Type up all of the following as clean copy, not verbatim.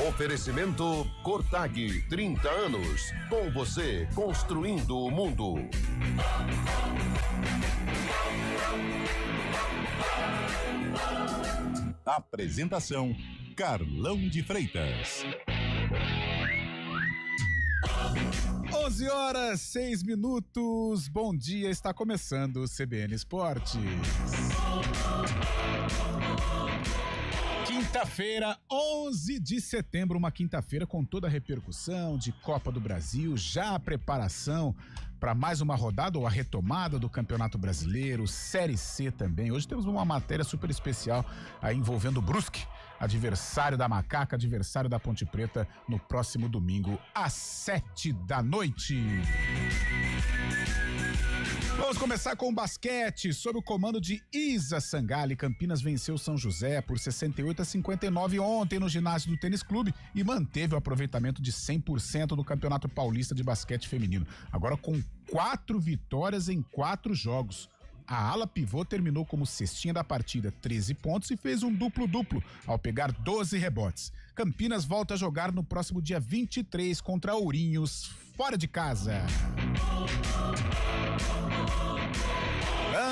Oferecimento Cortag, 30 anos. Com você, construindo o mundo. Apresentação: Carlão de Freitas. 11h06. Bom dia, está começando o CBN Esportes. Quinta-feira, 11 de setembro, uma quinta-feira com toda a repercussão de Copa do Brasil, já a preparação para mais uma rodada ou a retomada do Campeonato Brasileiro, Série C também. Hoje temos uma matéria super especial aí envolvendo o Brusque, adversário da Macaca, adversário da Ponte Preta, no próximo domingo às 19h. Vamos começar com o basquete. Sob o comando de Isa Sangali, Campinas venceu São José por 68-59 ontem no ginásio do Tênis Clube e manteve o aproveitamento de 100% no Campeonato Paulista de Basquete Feminino. Agora com 4 vitórias em 4 jogos. A ala pivô terminou como cestinha da partida, 13 pontos, e fez um duplo-duplo ao pegar 12 rebotes. Campinas volta a jogar no próximo dia 23 contra Ourinhos, fora de casa.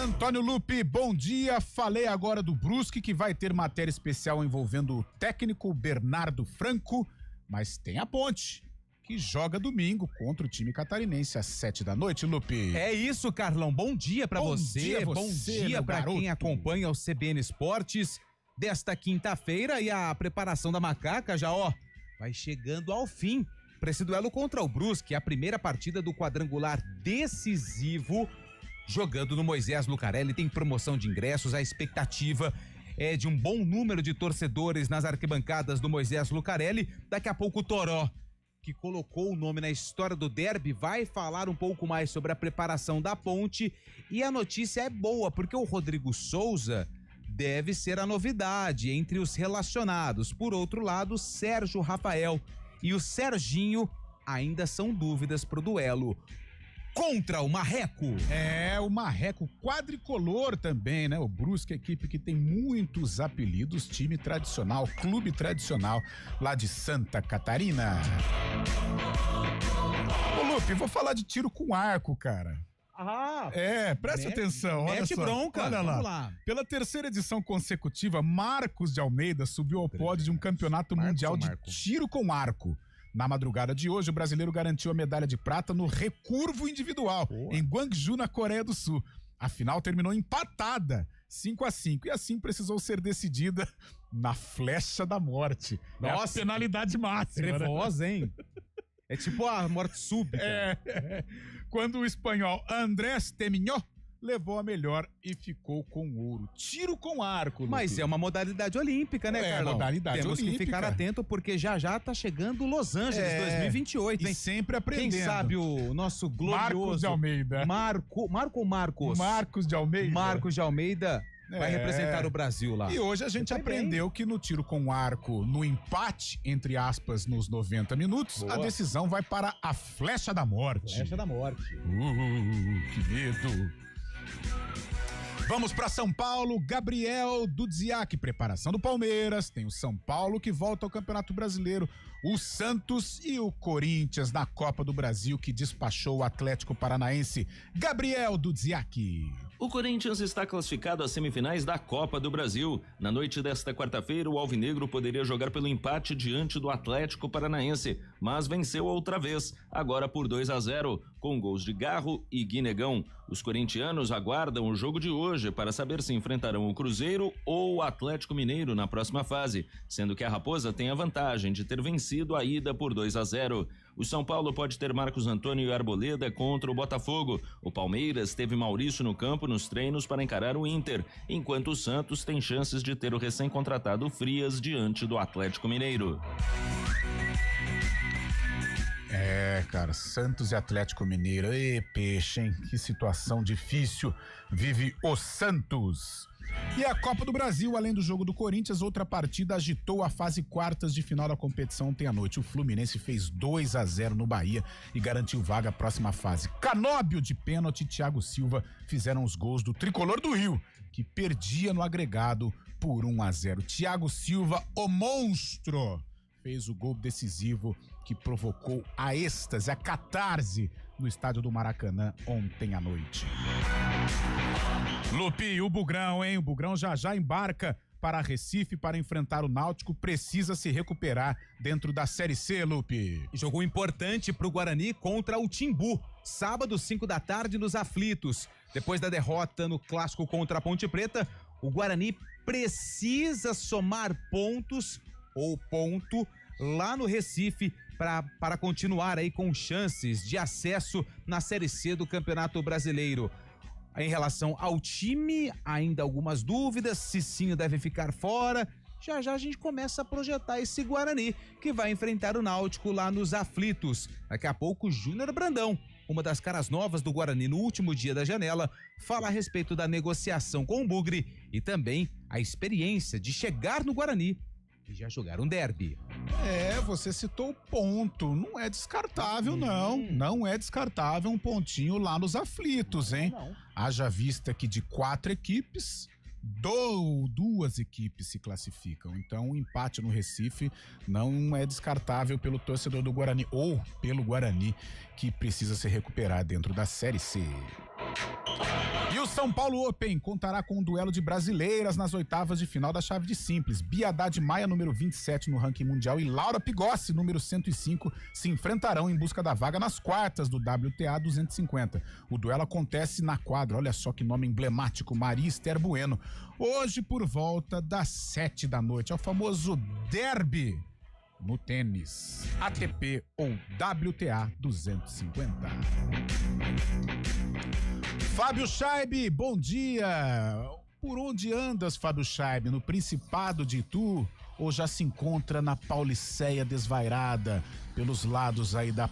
Antônio Lupi, bom dia. Falei agora do Brusque, que vai ter matéria especial envolvendo o técnico Bernardo Franco, mas tem a Ponte, que joga domingo contra o time catarinense às 19h, Lupi. É isso, Carlão. Bom dia pra você. Bom dia pra quem acompanha o CBN Esportes desta quinta-feira, e a preparação da Macaca já, vai chegando ao fim para esse duelo contra o Brusque, a primeira partida do quadrangular decisivo, jogando no Moisés Lucarelli. Tem promoção de ingressos, a expectativa é de um bom número de torcedores nas arquibancadas do Moisés Lucarelli. Daqui a pouco o Toró, que colocou o nome na história do derby, vai falar um pouco mais sobre a preparação da Ponte, e a notícia é boa, porque o Rodrigo Souza deve ser a novidade entre os relacionados. Por outro lado, Sérgio Rafael e o Serginho ainda são dúvidas pro duelo contra o Marreco. O Marreco quadricolor também, né? O Brusque, equipe que tem muitos apelidos, time tradicional, clube tradicional lá de Santa Catarina. Ô Lupe, vou falar de tiro com arco, cara. Preste atenção, olha só. Bronca. Olha lá. Pela terceira edição consecutiva, Marcos de Almeida subiu ao pódio de um campeonato mundial de tiro com arco. Na madrugada de hoje, o brasileiro garantiu a medalha de prata no recurvo individual, em Gwangju, na Coreia do Sul. A final terminou empatada, 5-5, e assim precisou ser decidida na flecha da morte. Nossa, é a penalidade máxima. Trevosa, hein? É tipo a morte súbita. Quando o espanhol Andrés Teminho levou a melhor e ficou com ouro. Tiro com arco, Lupe. Mas é uma modalidade olímpica, né, Carlão? Modalidade Temos olímpica. Que ficar atento, porque já tá chegando Los Angeles 2028, hein? E sempre aprendendo. Quem sabe o nosso glorioso Marcos de Almeida. Marcos de Almeida. Marcos de Almeida vai representar o Brasil lá. E hoje a gente aprendeu que no tiro com arco, no empate, entre aspas, nos 90 minutos, a decisão vai para a flecha da morte. Flecha da morte. Que medo. Vamos para São Paulo. Gabriel Dudziak, preparação do Palmeiras. Tem o São Paulo que volta ao Campeonato Brasileiro, o Santos e o Corinthians na Copa do Brasil, que despachou o Atlético Paranaense. Gabriel Dudziak. O Corinthians está classificado às semifinais da Copa do Brasil. Na noite desta quarta-feira, o alvinegro poderia jogar pelo empate diante do Atlético Paranaense, mas venceu outra vez, agora por 2-0, com gols de Garro e Guinegão. Os corintianos aguardam o jogo de hoje para saber se enfrentarão o Cruzeiro ou o Atlético Mineiro na próxima fase, sendo que a Raposa tem a vantagem de ter vencido a ida por 2-0. O São Paulo pode ter Marcos Antônio e Arboleda contra o Botafogo. O Palmeiras teve Maurício no campo nos treinos para encarar o Inter, enquanto o Santos tem chances de ter o recém-contratado Frias diante do Atlético Mineiro. Cara, Santos e Atlético Mineiro, peixe, hein? Que situação difícil vive o Santos. E a Copa do Brasil, além do jogo do Corinthians, outra partida agitou a fase quartas de final da competição ontem à noite. O Fluminense fez 2-0 no Bahia e garantiu vaga à próxima fase. Canóbio de pênalti e Thiago Silva fizeram os gols do Tricolor do Rio, que perdia no agregado por 1-0. Thiago Silva, o monstro, fez o gol decisivo que provocou a êxtase, a catarse no estádio do Maracanã ontem à noite. Lupe, o Bugrão, hein? O Bugrão já embarca para Recife para enfrentar o Náutico, precisa se recuperar dentro da Série C, Lupe. Jogo importante para o Guarani contra o Timbu, sábado, 5 da tarde, nos Aflitos. Depois da derrota no clássico contra a Ponte Preta, o Guarani precisa somar pontos ou ponto lá no Recife para continuar aí com chances de acesso na Série C do Campeonato Brasileiro. Em relação ao time, ainda algumas dúvidas, Cicinho deve ficar fora. Já a gente começa a projetar esse Guarani, que vai enfrentar o Náutico lá nos Aflitos. Daqui a pouco, Júnior Brandão, uma das caras novas do Guarani no último dia da janela, fala a respeito da negociação com o Bugre e também a experiência de chegar no Guarani e já jogar um derby. Você citou o ponto, não é descartável não é descartável um pontinho lá nos Aflitos, hein? Não. Haja vista que de 4 equipes, 2 equipes se classificam, então o empate no Recife não é descartável pelo torcedor do Guarani ou pelo Guarani, que precisa se recuperar dentro da Série C. E o São Paulo Open contará com um duelo de brasileiras nas oitavas de final da chave de simples. Bia Haddad Maia, número 27 no ranking mundial, e Laura Pigossi, número 105, se enfrentarão em busca da vaga nas quartas do WTA 250. O duelo acontece na quadra, olha só que nome emblemático, Maria Esther Bueno, hoje por volta das 7 da noite. É o famoso derby no tênis, ATP ou WTA 250. Fábio Scheibe, bom dia. Por onde andas, Fábio Scheibe? No Principado de Itu ou já se encontra na Pauliceia desvairada pelos lados aí da...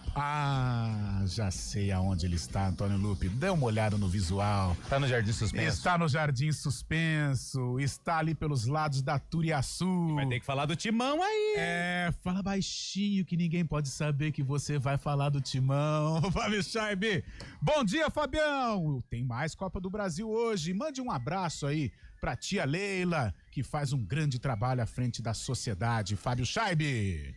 já sei aonde ele está, Antônio Lupe. Dê uma olhada no visual. Tá no Jardim Suspenso. Está no Jardim Suspenso. Está ali pelos lados da Turiaçu. Vai ter que falar do Timão aí. Fala baixinho que ninguém pode saber que você vai falar do Timão. Fábio Scheibe. Bom dia, Fabião. Tem mais Copa do Brasil hoje. Mande um abraço aí pra tia Leila, que faz um grande trabalho à frente da sociedade. Fábio Scheibe.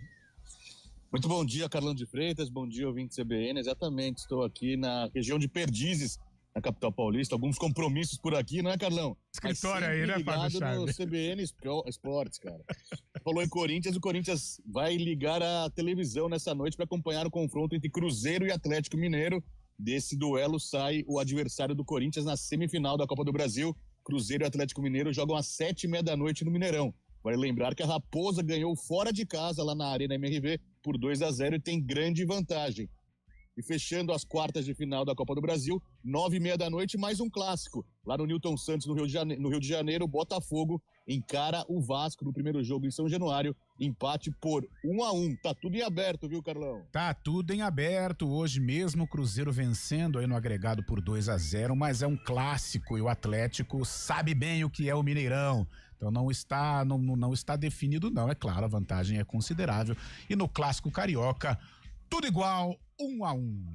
Muito bom dia, Carlão de Freitas, bom dia, ouvinte CBN. Exatamente, estou aqui na região de Perdizes, na capital paulista. Alguns compromissos por aqui, não é, Carlão? Escritório aí, né, Fábio Scheibe? No CBN Esportes, cara. Falou em Corinthians, o Corinthians vai ligar a televisão nessa noite para acompanhar o confronto entre Cruzeiro e Atlético Mineiro. Desse duelo sai o adversário do Corinthians na semifinal da Copa do Brasil. Cruzeiro e Atlético Mineiro jogam às 7h30 da noite no Mineirão. Vale lembrar que a Raposa ganhou fora de casa lá na Arena MRV por 2-0 e tem grande vantagem. E fechando as quartas de final da Copa do Brasil, 9h30 da noite, mais um clássico. Lá no Newton Santos, no Rio de Janeiro, o Botafogo encara o Vasco no primeiro jogo em São Januário. Empate por 1-1. Tá tudo em aberto, viu, Carlão? Tá tudo em aberto. Hoje mesmo o Cruzeiro vencendo aí no agregado por 2-0, mas é um clássico e o Atlético sabe bem o que é o Mineirão. Então não está definido não, é claro, a vantagem é considerável. E no clássico carioca, tudo igual, 1-1.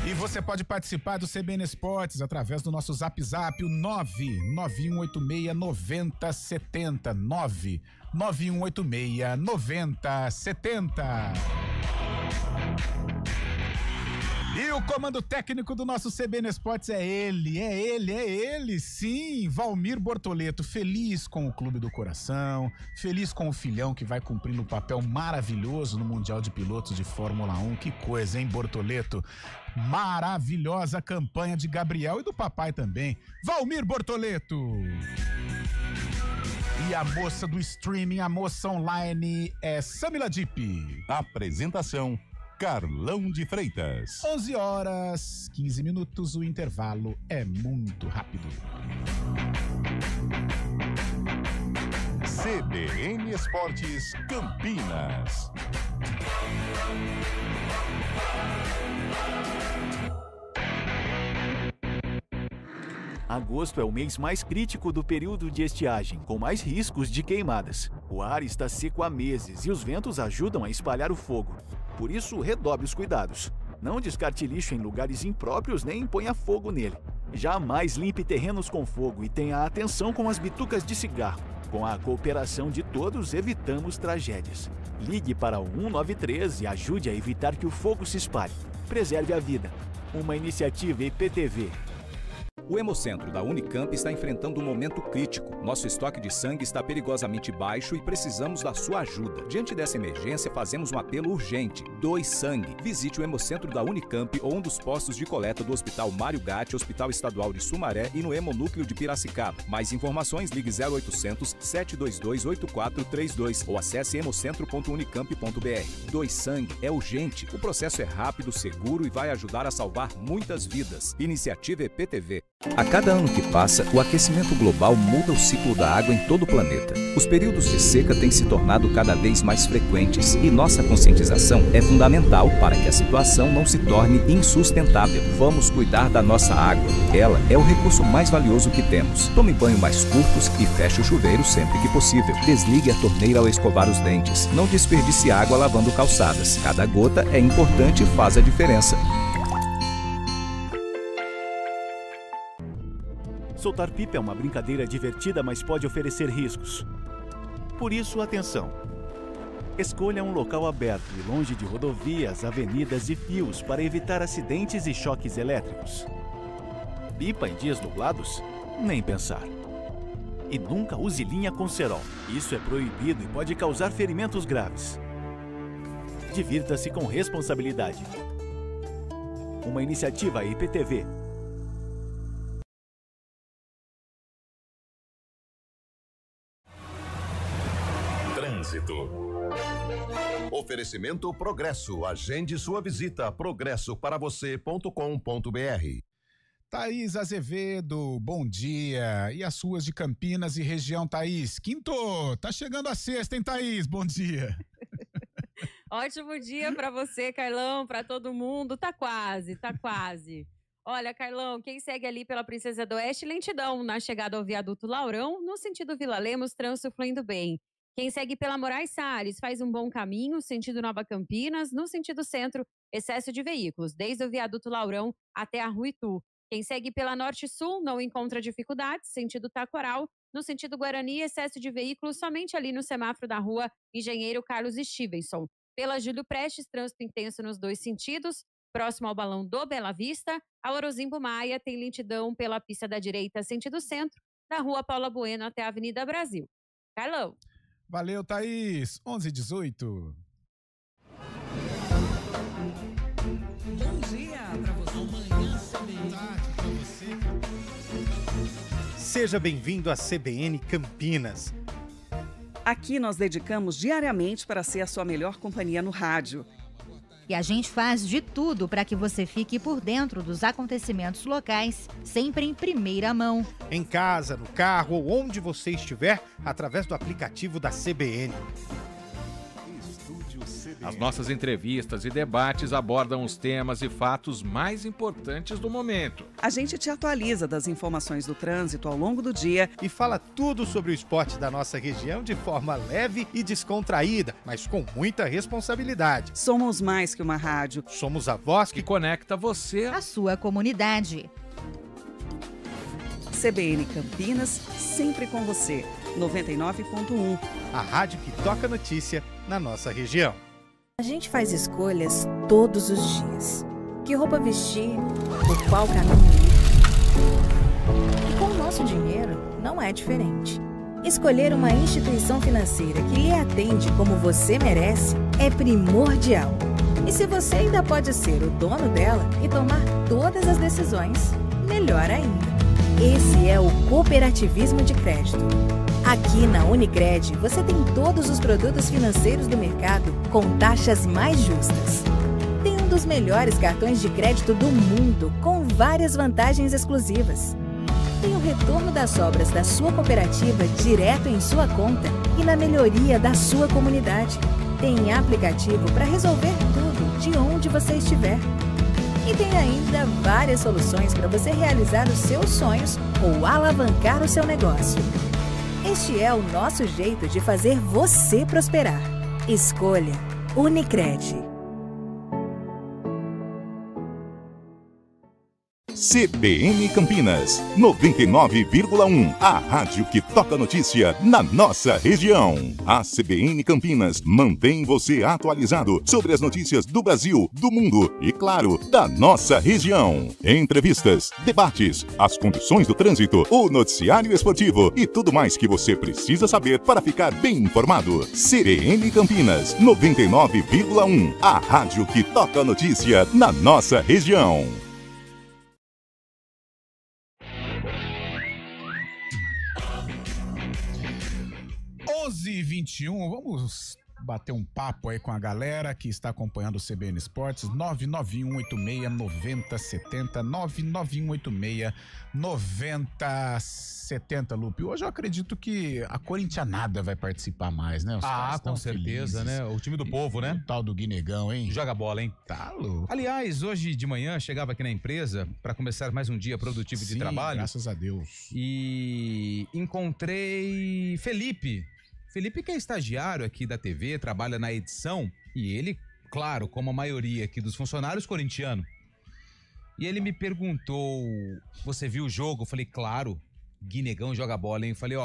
E você pode participar do CBN Esportes através do nosso Zap, o 991869070. 991869070. E o comando técnico do nosso CBN Esportes é ele, sim, Valmir Bortoleto, feliz com o Clube do Coração, feliz com o filhão que vai cumprindo um papel maravilhoso no Mundial de Pilotos de Fórmula 1, que coisa, hein, Bortoleto? Maravilhosa campanha de Gabriel e do papai também, Valmir Bortoleto. E a moça do streaming, a moça online é Samila Dipp. Apresentação: Carlão de Freitas. 11h15, o intervalo é muito rápido. CBN Esportes Campinas. Agosto é o mês mais crítico do período de estiagem, com mais riscos de queimadas. O ar está seco há meses e os ventos ajudam a espalhar o fogo. Por isso, redobre os cuidados. Não descarte lixo em lugares impróprios nem ponha fogo nele. Jamais limpe terrenos com fogo e tenha atenção com as bitucas de cigarro. Com a cooperação de todos, evitamos tragédias. Ligue para o 193 e ajude a evitar que o fogo se espalhe. Preserve a vida. Uma iniciativa IPTV. O Hemocentro da Unicamp está enfrentando um momento crítico. Nosso estoque de sangue está perigosamente baixo e precisamos da sua ajuda. Diante dessa emergência, fazemos um apelo urgente. Doe sangue. Visite o Hemocentro da Unicamp ou um dos postos de coleta do Hospital Mário Gatti, Hospital Estadual de Sumaré e no Hemonúcleo de Piracicaba. Mais informações, ligue 0800 722 8432 ou acesse hemocentro.unicamp.br. Doe sangue é urgente. O processo é rápido, seguro e vai ajudar a salvar muitas vidas. Iniciativa EPTV. A cada ano que passa, o aquecimento global muda o ciclo da água em todo o planeta. Os períodos de seca têm se tornado cada vez mais frequentes e nossa conscientização é fundamental para que a situação não se torne insustentável. Vamos cuidar da nossa água. Ela é o recurso mais valioso que temos. Tome banho mais curtos e feche o chuveiro sempre que possível. Desligue a torneira ao escovar os dentes. Não desperdice água lavando calçadas. Cada gota é importante e faz a diferença. Soltar pipa é uma brincadeira divertida, mas pode oferecer riscos. Por isso, atenção! Escolha um local aberto e longe de rodovias, avenidas e fios para evitar acidentes e choques elétricos. Pipa em dias nublados? Nem pensar. E nunca use linha com cerol. Isso é proibido e pode causar ferimentos graves. Divirta-se com responsabilidade. Uma iniciativa IPTV. Oferecimento Progresso. Agende sua visita progressoparavocê.com.br. Thaís Azevedo, bom dia. E as ruas de Campinas e região, Thaís? Quinto, tá chegando a sexta, hein, Thaís? Bom dia. Ótimo dia para você, Carlão, para todo mundo. Tá quase. Olha, Carlão, quem segue ali pela Princesa do Oeste, lentidão na chegada ao viaduto Laurão, no sentido Vila Lemos, trânsito fluindo bem. Quem segue pela Moraes Salles faz um bom caminho, sentido Nova Campinas, no sentido centro, excesso de veículos, desde o viaduto Laurão até a Rua Itu. Quem segue pela Norte-Sul não encontra dificuldades, sentido Taquaral, no sentido Guarani, excesso de veículos somente ali no semáforo da Rua Engenheiro Carlos Stevenson. Pela Júlio Prestes, trânsito intenso nos dois sentidos, próximo ao Balão do Bela Vista. A Orozimbo Maia tem lentidão pela pista da direita, sentido centro, da Rua Paula Bueno até a Avenida Brasil. Carlão. Valeu, Thaís. 11h18. Bom dia pra você. Amanhã, tarde pra você. Seja bem-vindo à CBN Campinas. Aqui nós dedicamos diariamente para ser a sua melhor companhia no rádio. E a gente faz de tudo para que você fique por dentro dos acontecimentos locais, sempre em primeira mão. Em casa, no carro ou onde você estiver, através do aplicativo da CBN. As nossas entrevistas e debates abordam os temas e fatos mais importantes do momento. A gente te atualiza das informações do trânsito ao longo do dia e fala tudo sobre o esporte da nossa região de forma leve e descontraída, mas com muita responsabilidade. Somos mais que uma rádio. Somos a voz que conecta você à sua comunidade. CBN Campinas, sempre com você. 99.1. A rádio que toca notícia na nossa região. A gente faz escolhas todos os dias. Que roupa vestir, por qual caminho ir. E com o nosso dinheiro não é diferente. Escolher uma instituição financeira que lhe atende como você merece é primordial. E se você ainda pode ser o dono dela e tomar todas as decisões, melhor ainda. Esse é o cooperativismo de crédito. Aqui na Unicred, você tem todos os produtos financeiros do mercado com taxas mais justas. Tem um dos melhores cartões de crédito do mundo, com várias vantagens exclusivas. Tem o retorno das obras da sua cooperativa direto em sua conta e na melhoria da sua comunidade. Tem aplicativo para resolver tudo de onde você estiver. E tem ainda várias soluções para você realizar os seus sonhos ou alavancar o seu negócio. Este é o nosso jeito de fazer você prosperar. Escolha Unicred. CBN Campinas, 99,1. A rádio que toca notícia na nossa região. A CBN Campinas mantém você atualizado sobre as notícias do Brasil, do mundo e, claro, da nossa região. Entrevistas, debates, as condições do trânsito, o noticiário esportivo e tudo mais que você precisa saber para ficar bem informado. CBN Campinas, 99,1. A rádio que toca notícia na nossa região. 11h21, vamos bater um papo aí com a galera que está acompanhando o CBN Esportes. 99186-9070, 99186-9070, Lupe. Hoje eu acredito que a corintianada vai participar mais, né? Os com certeza, felizes, né? O time do povo, né? O tal do Guinegão, hein? Joga bola, hein? Tá louco. Aliás, hoje de manhã chegava aqui na empresa para começar mais um dia produtivo de trabalho. Graças a Deus. E encontrei Felipe. Felipe, que é estagiário aqui da TV, trabalha na edição, e ele, claro, como a maioria aqui dos funcionários, corintiano. E ele me perguntou, você viu o jogo? Eu falei, claro, Guinegão joga bola, hein? Eu falei,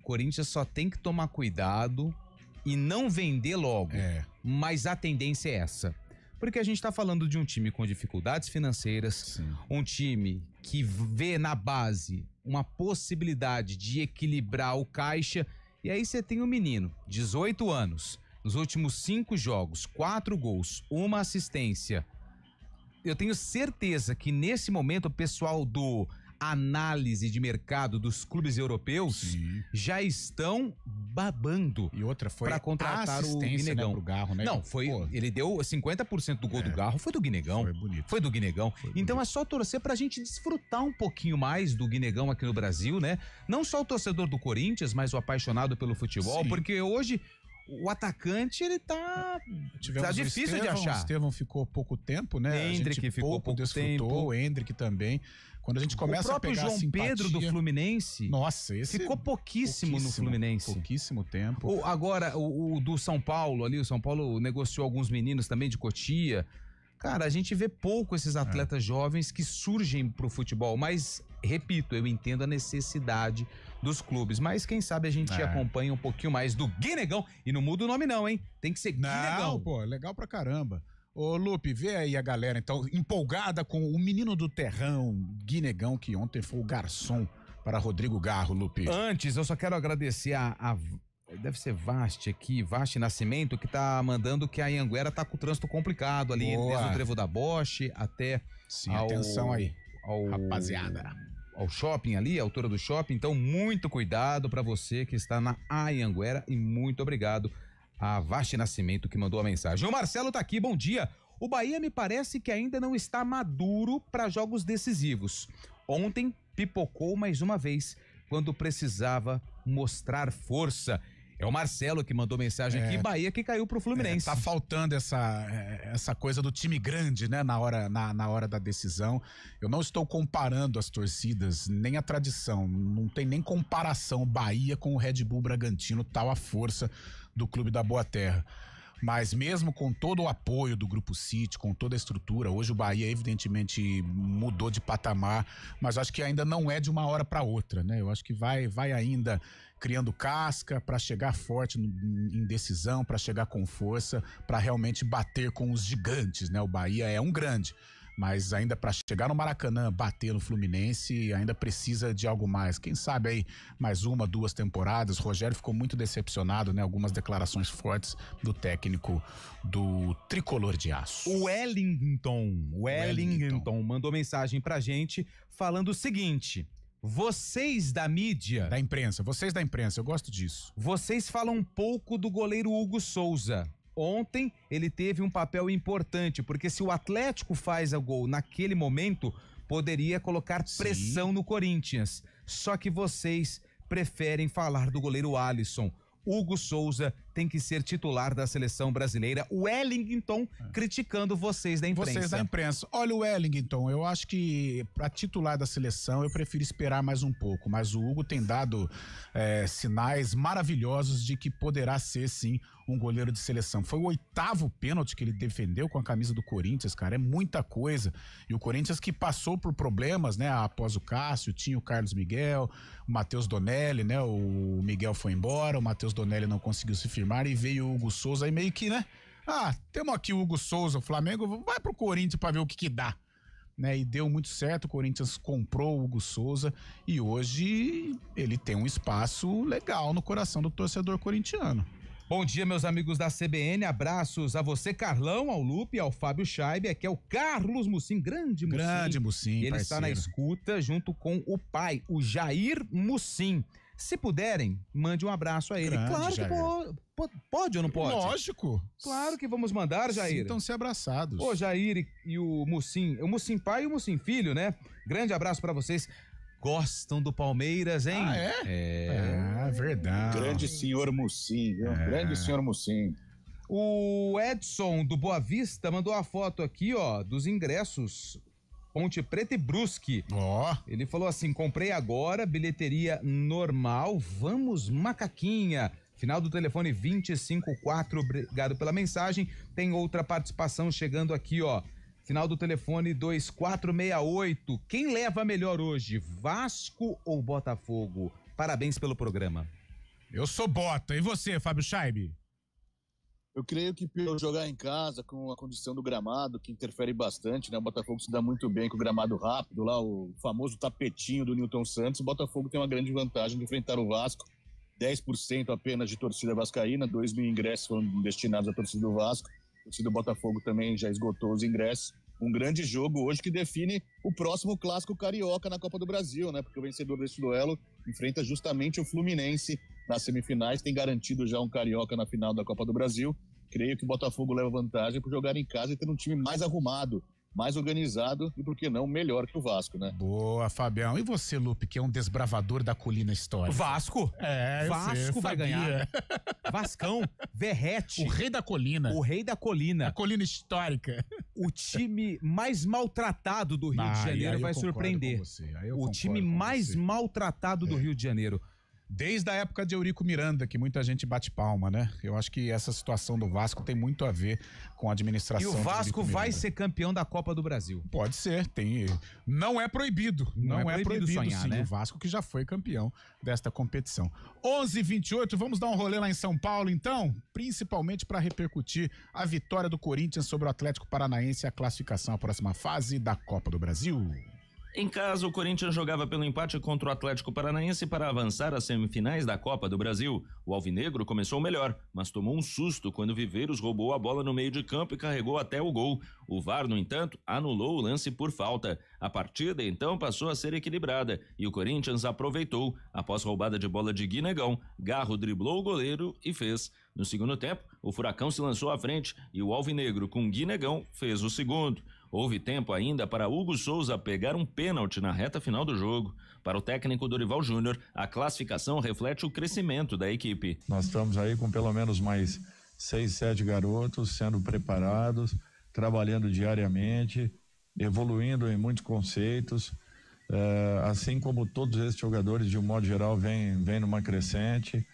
Corinthians só tem que tomar cuidado e não vender logo. Mas a tendência é essa. Porque a gente tá falando de um time com dificuldades financeiras, um time que vê na base uma possibilidade de equilibrar o caixa. E aí você tem um menino, 18 anos, nos últimos 5 jogos, 4 gols, 1 assistência. Eu tenho certeza que nesse momento o pessoal do análise de mercado dos clubes europeus já estão babando. E outra foi para contratar o Guinegão. Né, pro Garro, né? Não, foi. Ele deu 50% do gol do Garro, foi do Guinegão. Foi bonito. Foi do Guinegão. Então é só torcer pra gente desfrutar um pouquinho mais do Guinegão aqui no Brasil, né? Não só o torcedor do Corinthians, mas o apaixonado pelo futebol, porque hoje o atacante, ele tá difícil de achar. O Estevão ficou pouco tempo, né? Hendrick ficou pouco desfrutou, tempo. O Hendrick também. Quando a gente começa a pegar João Pedro do Fluminense, nossa, esse ficou pouquíssimo no Fluminense. Pouquíssimo tempo. Agora, o do São Paulo ali, o São Paulo negociou alguns meninos também de Cotia. Cara, a gente vê pouco esses atletas jovens que surgem pro futebol, mas, repito, eu entendo a necessidade dos clubes, mas quem sabe a gente acompanha um pouquinho mais do Guinegão, e não muda o nome não, hein? Tem que ser Guinegão. Não, pô, legal pra caramba. Ô, Lupe, vê aí a galera, então, empolgada com o menino do terrão, Guinegão, que ontem foi o garçom para Rodrigo Garro, Lupe. Antes, eu só quero agradecer deve ser Vasti aqui, Vasti Nascimento, que tá mandando que a Anhanguera tá com o trânsito complicado ali, desde o Trevo da Bosch até atenção aí, rapaziada. Ao shopping ali, a altura do shopping. Então, muito cuidado para você que está na Anhanguera e muito obrigado a Vasti Nascimento que mandou a mensagem. O Marcelo tá aqui, bom dia. O Bahia me parece que ainda não está maduro para jogos decisivos. Ontem pipocou mais uma vez quando precisava mostrar força. É o Marcelo que mandou mensagem aqui, Bahia que caiu pro Fluminense. Tá faltando essa coisa do time grande, né, na hora da decisão. Eu não estou comparando as torcidas, nem a tradição, não tem nem comparação o Bahia com o Red Bull Bragantino, tal a força do Clube da Boa Terra. Mas mesmo com todo o apoio do Grupo City, com toda a estrutura, hoje o Bahia evidentemente mudou de patamar, mas acho que ainda não é de uma hora para outra, né? Eu acho que vai ainda criando casca para chegar forte em decisão, para chegar com força, para realmente bater com os gigantes, né? O Bahia é um grande, mas ainda para chegar no Maracanã, bater no Fluminense, ainda precisa de algo mais. Quem sabe aí mais 1, 2 temporadas. O Rogério ficou muito decepcionado, né? Algumas declarações fortes do técnico do Tricolor de Aço. O Wellington mandou mensagem pra gente falando o seguinte: vocês da mídia... Vocês da imprensa, eu gosto disso. Vocês falam um pouco do goleiro Hugo Souza. Ontem ele teve um papel importante, porque se o Atlético faz o gol naquele momento, poderia colocar pressão no Corinthians. Só que vocês preferem falar do goleiro Alisson. Hugo Souza tem que ser titular da seleção brasileira. O Wellington criticando vocês da imprensa. Vocês da imprensa. Olha, o Wellington, eu acho que para titular da seleção eu prefiro esperar mais um pouco, mas o Hugo tem dado sinais maravilhosos de que poderá ser, sim, um goleiro de seleção. Foi o 8º pênalti que ele defendeu com a camisa do Corinthians, cara, é muita coisa. E o Corinthians que passou por problemas, né, após o Cássio, tinha o Carlos Miguel, o Matheus Donelli, né, o Miguel foi embora, o Matheus Donelli não conseguiu se firmar e veio o Hugo Souza aí meio que, né, temos aqui o Hugo Souza, o Flamengo vai pro Corinthians pra ver o que dá, né, e deu muito certo, o Corinthians comprou o Hugo Souza e hoje ele tem um espaço legal no coração do torcedor corintiano. Bom dia, meus amigos da CBN, abraços a você, Carlão, ao Lupe, ao Fábio Scheibe, aqui é o Carlos Mucim, grande Mucim. E ele parceiro. está na escuta junto com o pai, o Jair Mucim. Se puderem, mande um abraço a ele. Grande, claro que pode ou não pode? Lógico. Claro que vamos mandar, Jair. Sintam-se abraçados. O Jair e o Mucim pai e o Mucim filho, né? Grande abraço pra vocês. Gostam do Palmeiras, hein? É verdade. Grande senhor Mucim, viu? Grande senhor Mucim. O Edson do Boa Vista mandou a foto aqui, ó, dos ingressos Ponte Preta e Brusque. Ele falou assim: comprei agora, bilheteria normal, vamos Macaquinha. Final do telefone 254, obrigado pela mensagem. Tem outra participação chegando aqui, ó. Final do telefone 2468. Quem leva melhor hoje, Vasco ou Botafogo? Parabéns pelo programa. Eu sou Bota. E você, Fábio Scheibe? Eu creio que pelo jogar em casa, com a condição do gramado, que interfere bastante, né? O Botafogo se dá muito bem com o gramado rápido, lá o famoso tapetinho do Newton Santos. O Botafogo tem uma grande vantagem de enfrentar o Vasco. 10% apenas de torcida vascaína, 2.000 ingressos foram destinados à torcida do Vasco. A torcida do Botafogo também já esgotou os ingressos. Um grande jogo hoje que define o próximo clássico carioca na Copa do Brasil, né? Porque o vencedor desse duelo enfrenta justamente o Fluminense nas semifinais, tem garantido já um carioca na final da Copa do Brasil. Creio que o Botafogo leva vantagem por jogar em casa e ter um time mais arrumado, mais organizado e, por que não, melhor que o Vasco, né? Boa, Fabião. E você, Lupe, que é um desbravador da colina histórica? Vasco? Vasco vai ganhar. Vascão, Verrete. O rei da colina. O rei da colina. A colina histórica. O time mais maltratado do Rio de Janeiro vai surpreender. O time mais maltratado do Rio de Janeiro. Desde a época de Eurico Miranda, que muita gente bate palma, né? Eu acho que essa situação do Vasco tem muito a ver com a administração. E o Vasco vai ser campeão da Copa do Brasil. Pode ser, não é proibido. Não é proibido sonhar, sim, né? O Vasco que já foi campeão desta competição. 11h28, vamos dar um rolê lá em São Paulo, então? Principalmente para repercutir a vitória do Corinthians sobre o Atlético Paranaense e a classificação à próxima fase da Copa do Brasil. Em casa, o Corinthians jogava pelo empate contra o Atlético Paranaense para avançar às semifinais da Copa do Brasil. O alvinegro começou melhor, mas tomou um susto quando Viveiros roubou a bola no meio de campo e carregou até o gol. O VAR, no entanto, anulou o lance por falta. A partida, então, passou a ser equilibrada e o Corinthians aproveitou. Após roubada de bola de Guinegão, Garro driblou o goleiro e fez. No segundo tempo, o Furacão se lançou à frente e o alvinegro, com Guinegão, fez o segundo. Houve tempo ainda para Hugo Souza pegar um pênalti na reta final do jogo. Para o técnico Dorival Júnior, a classificação reflete o crescimento da equipe. Nós estamos aí com pelo menos mais 6, 7 garotos sendo preparados, trabalhando diariamente, evoluindo em muitos conceitos, assim como todos esses jogadores, de um modo geral, vêm numa crescente.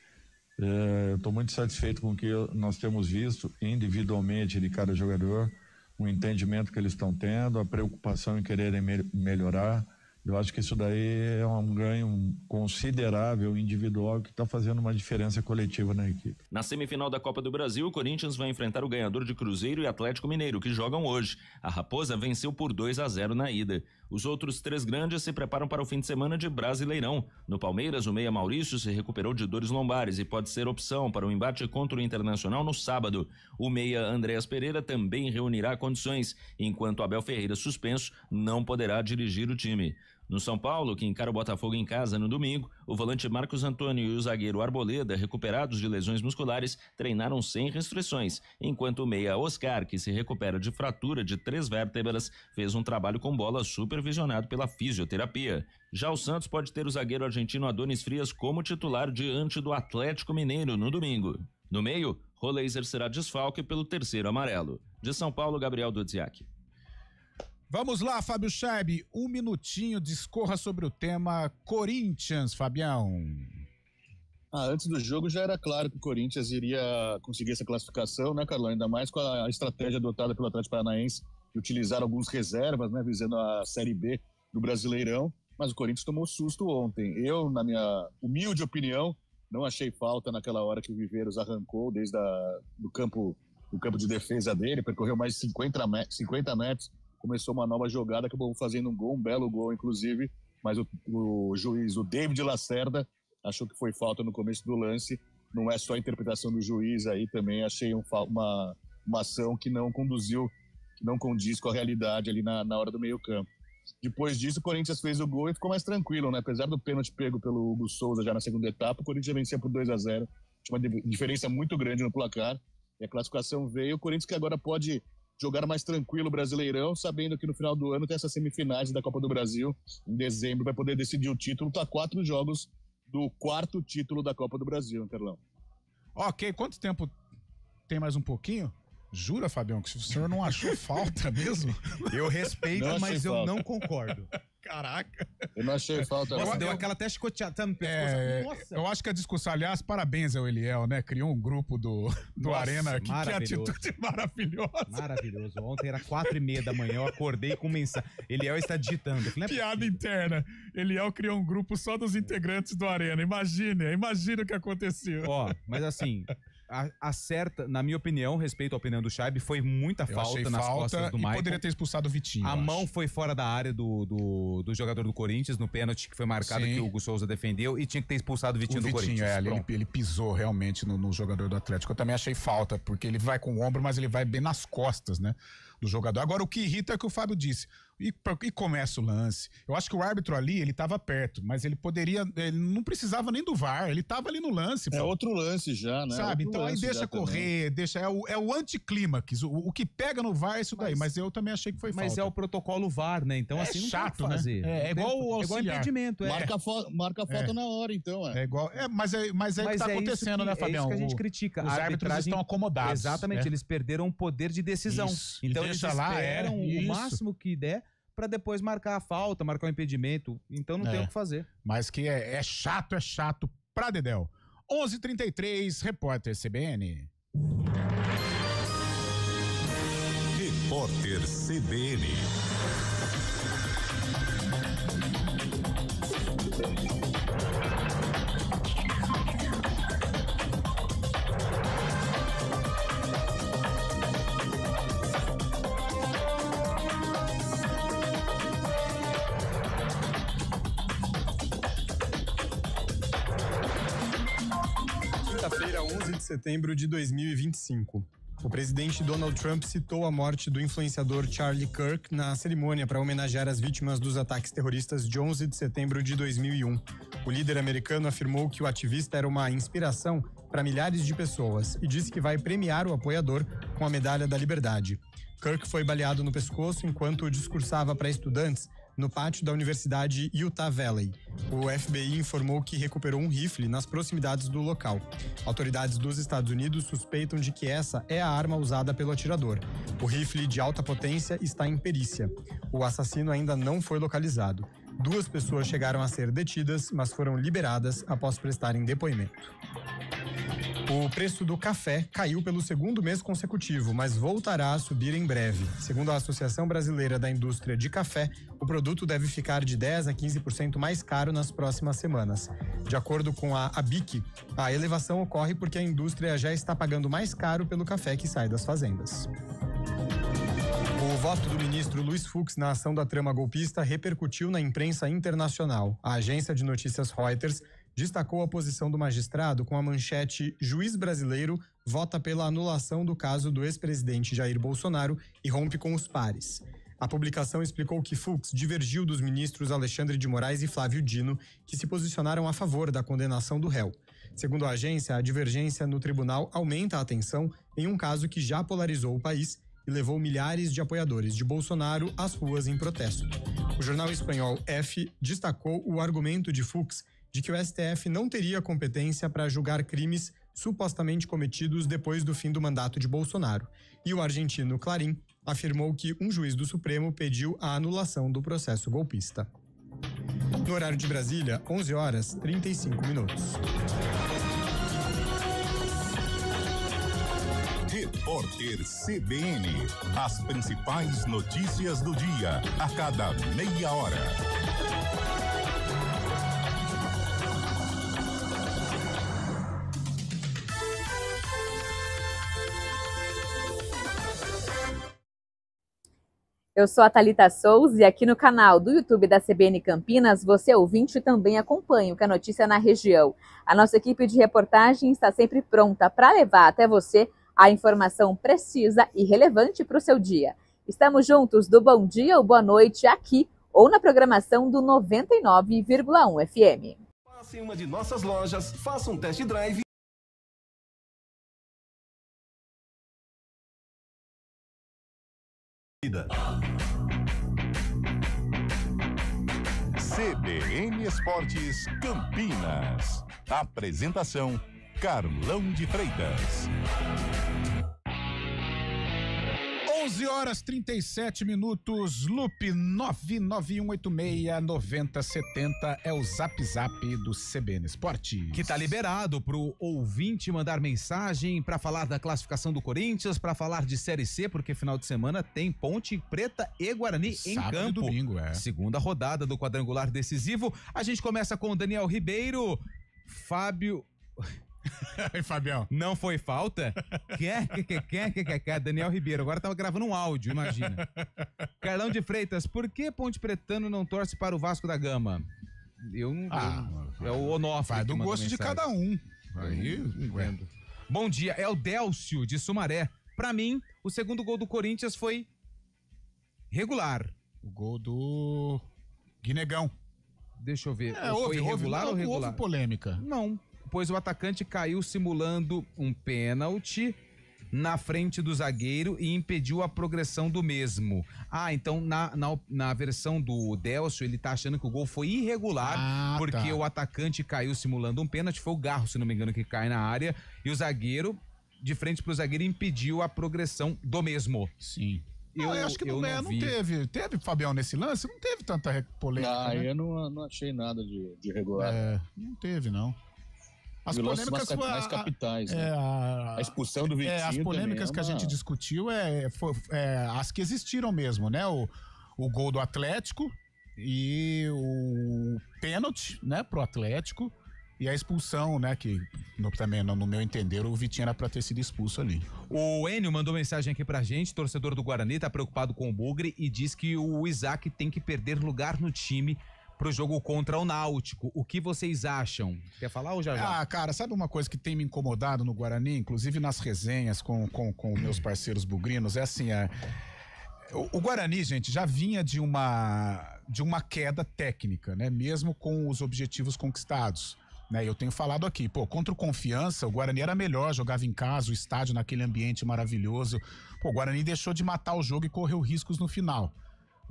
Eu estou muito satisfeito com o que nós temos visto individualmente de cada jogador, o entendimento que eles estão tendo, a preocupação em quererem melhorar. Eu acho que isso daí é um ganho considerável individual que está fazendo uma diferença coletiva na equipe. Na semifinal da Copa do Brasil, o Corinthians vai enfrentar o ganhador de Cruzeiro e Atlético Mineiro, que jogam hoje. A Raposa venceu por 2-0 na ida. Os outros três grandes se preparam para o fim de semana de Brasileirão. No Palmeiras, o meia Maurício se recuperou de dores lombares e pode ser opção para o embate contra o Internacional no sábado. O meia Andréas Pereira também reunirá condições, enquanto Abel Ferreira, suspenso, não poderá dirigir o time. No São Paulo, que encara o Botafogo em casa no domingo, o volante Marcos Antônio e o zagueiro Arboleda, recuperados de lesões musculares, treinaram sem restrições, enquanto o meia Oscar, que se recupera de fratura de 3 vértebras, fez um trabalho com bola supervisionado pela fisioterapia. Já o Santos pode ter o zagueiro argentino Adonis Frias como titular diante do Atlético Mineiro no domingo. No meio, Roleiser será desfalque pelo terceiro amarelo. De São Paulo, Gabriel Dudziak. Vamos lá, Fábio Scheib, 1 minutinho, discorra sobre o tema Corinthians, Fabião. Antes do jogo já era claro que o Corinthians iria conseguir essa classificação, né, Carlão? Ainda mais com a estratégia adotada pelo Atlético Paranaense de utilizar alguns reservas, né, visando a Série B do Brasileirão. Mas o Corinthians tomou susto ontem. Eu, na minha humilde opinião, não achei falta naquela hora que o Viveiros arrancou desde do campo de defesa dele, percorreu mais de 50 metros, começou uma nova jogada, acabou fazendo um gol, um belo gol, inclusive, mas o juiz, o David Lacerda, achou que foi falta no começo do lance. Não é só a interpretação do juiz, aí também achei uma ação que não condiz com a realidade ali na hora do meio campo. Depois disso, o Corinthians fez o gol e ficou mais tranquilo, né? Apesar do pênalti pego pelo Hugo Souza já na segunda etapa, o Corinthians vencia por 2-0. Tinha uma diferença muito grande no placar. E a classificação veio. O Corinthians que agora pode jogar mais tranquilo o Brasileirão, sabendo que no final do ano tem essas semifinais da Copa do Brasil. Em dezembro vai poder decidir o título. Tá 4 jogos do 4º título da Copa do Brasil, Interlão. Ok, quanto tempo tem mais um pouquinho? Jura, Fabião, que o senhor não achou falta mesmo? Eu respeito, mas eu não concordo. Caraca. Eu não achei falta. Nossa, deu aquela até chicoteada no pescoço. Eu acho que a discussão, aliás, parabéns ao Eliel, né? Criou um grupo do Arena. Que atitude maravilhosa. Maravilhoso. Ontem era 4h30 da manhã, eu acordei com mensagem. Eliel está digitando. Falei, piada interna. Eliel criou um grupo só dos integrantes do Arena. Imagina o que aconteceu. Mas assim... Acerta, na minha opinião, respeito à opinião do Scheib, foi muita falta nas costas do Maicon. Poderia ter expulsado o Vitinho. A mão foi fora da área do jogador do Corinthians, no pênalti que foi marcado, que o Hugo Souza defendeu, e tinha que ter expulsado o Vitinho do Corinthians. Ele pisou realmente no jogador do Atlético. Eu também achei falta, porque ele vai com o ombro, mas ele vai bem nas costas, né, do jogador. Agora, o que irrita é o que o Fábio disse. E começa o lance. Eu acho que o árbitro ali, ele tava perto, mas ele não precisava nem do VAR, ele tava ali no lance. É outro lance já, né? Sabe? Então aí deixa correr, é o anticlímax. O que pega no VAR é isso daí, mas eu também achei que foi falta. Mas é o protocolo VAR, né? Então assim, não chato, tem o que fazer. Né? É igual o auxiliar. É igual impedimento. Marca a falta na hora, então. É igual, mas é que tá acontecendo, né, Fabião? É isso que a gente critica. Os árbitros estão acomodados. Exatamente, eles perderam o poder de decisão. Então eles esperam o máximo que der pra depois marcar a falta, marcar o impedimento. Então não tem o que fazer. Mas que é chato pra dedéu. 11h33, repórter CBN. Repórter CBN. Quinta-feira, 11 de setembro de 2025. O presidente Donald Trump citou a morte do influenciador Charlie Kirk na cerimônia para homenagear as vítimas dos ataques terroristas de 11 de setembro de 2001. O líder americano afirmou que o ativista era uma inspiração para milhares de pessoas e disse que vai premiar o apoiador com a Medalha da Liberdade. Kirk foi baleado no pescoço enquanto discursava para estudantes no pátio da Universidade Utah Valley. O FBI informou que recuperou um rifle nas proximidades do local. Autoridades dos Estados Unidos suspeitam de que essa é a arma usada pelo atirador. O rifle de alta potência está em perícia. O assassino ainda não foi localizado. 2 pessoas chegaram a ser detidas, mas foram liberadas após prestarem depoimento. O preço do café caiu pelo 2º mês consecutivo, mas voltará a subir em breve. Segundo a Associação Brasileira da Indústria de Café, o produto deve ficar de 10% a 15% mais caro nas próximas semanas. De acordo com a ABIC, a elevação ocorre porque a indústria já está pagando mais caro pelo café que sai das fazendas. O voto do ministro Luiz Fux na ação da trama golpista repercutiu na imprensa internacional. A agência de notícias Reuters destacou a posição do magistrado com a manchete "Juiz brasileiro vota pela anulação do caso do ex-presidente Jair Bolsonaro e rompe com os pares". A publicação explicou que Fux divergiu dos ministros Alexandre de Moraes e Flávio Dino, que se posicionaram a favor da condenação do réu. Segundo a agência, a divergência no tribunal aumenta a tensão em um caso que já polarizou o país e levou milhares de apoiadores de Bolsonaro às ruas em protesto. O jornal espanhol F destacou o argumento de Fux de que o STF não teria competência para julgar crimes supostamente cometidos depois do fim do mandato de Bolsonaro. E o argentino Clarín afirmou que um juiz do Supremo pediu a anulação do processo golpista. No horário de Brasília, 11h35. Repórter CBN. As principais notícias do dia, a cada meia hora. Eu sou a Thalita Souza e aqui no canal do YouTube da CBN Campinas, você ouvinte também acompanha o que é notícia na região. A nossa equipe de reportagem está sempre pronta para levar até você a informação precisa e relevante para o seu dia. Estamos juntos do bom dia ou boa noite aqui ou na programação do 99,1 FM. Passe em uma de nossas lojas, faça um test drive. CBN Esportes Campinas. Apresentação: Carlão de Freitas. 11h37, Loop 991869070 é o Zap do CBN Esportes. Que tá liberado pro ouvinte mandar mensagem pra falar da classificação do Corinthians, pra falar de Série C, porque final de semana tem Ponte Preta e Guarani em campo. Sábado e domingo, Segunda rodada do quadrangular decisivo. A gente começa com o Daniel Ribeiro, Fábio... Aí, Fabião. Não foi falta? Daniel Ribeiro. Agora tava gravando um áudio, imagina. Carlão de Freitas, por que Ponte Pretano não torce para o Vasco da Gama? É o Onofre. Vai do gosto de cada um. Aí, entendo. Bom dia, é o Délcio de Sumaré. Pra mim, o segundo gol do Corinthians foi regular. O gol do Guinegão. Deixa eu ver. Foi regular ou regular? Houve polêmica. Não. Pois o atacante caiu simulando um pênalti na frente do zagueiro e impediu a progressão do mesmo. Então na versão do Délcio, ele tá achando que o gol foi irregular, porque o atacante caiu simulando um pênalti, foi o Garro, se não me engano, que cai na área, e o zagueiro, de frente pro zagueiro, impediu a progressão do mesmo. Sim. Eu acho que não teve. Teve, Fabião, nesse lance? Não teve tanta polêmica, né? Eu não achei nada de irregular. Não teve, não. As polêmicas mais capitais, né? A expulsão do Vitinho. As polêmicas que a gente discutiu as que existiram mesmo, né? O gol do Atlético e o pênalti, né, pro Atlético, e a expulsão, né, que também, no meu entender, o Vitinho era pra ter sido expulso ali. O Enio mandou mensagem aqui pra gente, torcedor do Guarani, tá preocupado com o Bugre e diz que o Isaac tem que perder lugar no time pro jogo contra o Náutico. O que vocês acham? Quer falar ou já? Cara, sabe uma coisa que tem me incomodado no Guarani, inclusive nas resenhas com meus parceiros bugrinos, é assim, o Guarani, gente, já vinha de uma queda técnica, né? Mesmo com os objetivos conquistados, né? Eu tenho falado aqui, contra o Confiança, o Guarani era melhor, jogava em casa, o estádio naquele ambiente maravilhoso. O Guarani deixou de matar o jogo e correu riscos no final.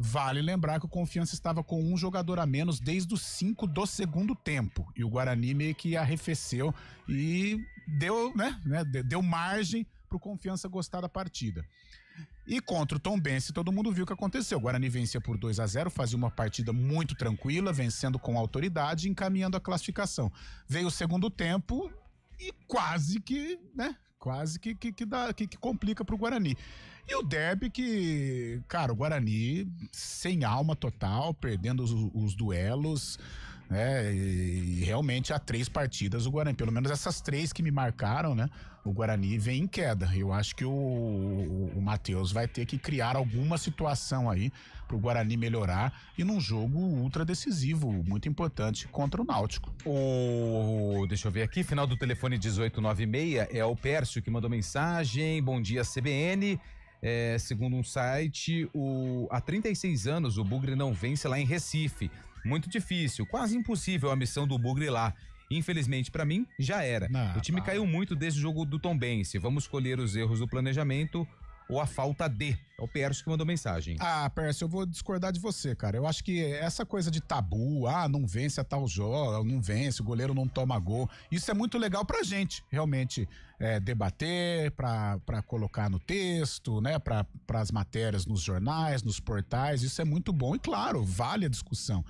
Vale lembrar que o Confiança estava com um jogador a menos desde os 5 do segundo tempo. E o Guarani meio que arrefeceu e deu margem para o Confiança gostar da partida. E contra o Tombense, todo mundo viu o que aconteceu. O Guarani vencia por 2-0, fazia uma partida muito tranquila, vencendo com autoridade e encaminhando a classificação. Veio o segundo tempo e quase que complica para o Guarani. E o derby que, cara, o Guarani sem alma total, perdendo os duelos, né? E realmente há 3 partidas o Guarani, pelo menos essas 3 que me marcaram, né? O Guarani vem em queda. Eu acho que o Matheus vai ter que criar alguma situação aí pro Guarani melhorar e num jogo ultra decisivo, muito importante, contra o Náutico. Deixa eu ver aqui, final do telefone 1896, é o Pércio que mandou mensagem. Bom dia, CBN. Segundo um site, há 36 anos o Bugre não vence lá em Recife. Muito difícil, quase impossível a missão do Bugre lá. Infelizmente, pra mim, já era. O time caiu muito desde o jogo do Tombense. Vamos colher os erros do planejamento ou a falta de. É o Pércio que mandou mensagem. Pércio, eu vou discordar de você, cara. Eu acho que essa coisa de tabu, não vence a tal jogo, não vence, o goleiro não toma gol, isso é muito legal pra gente, realmente, debater, pra colocar no texto, né, pras matérias nos jornais, nos portais, isso é muito bom e, claro, vale a discussão.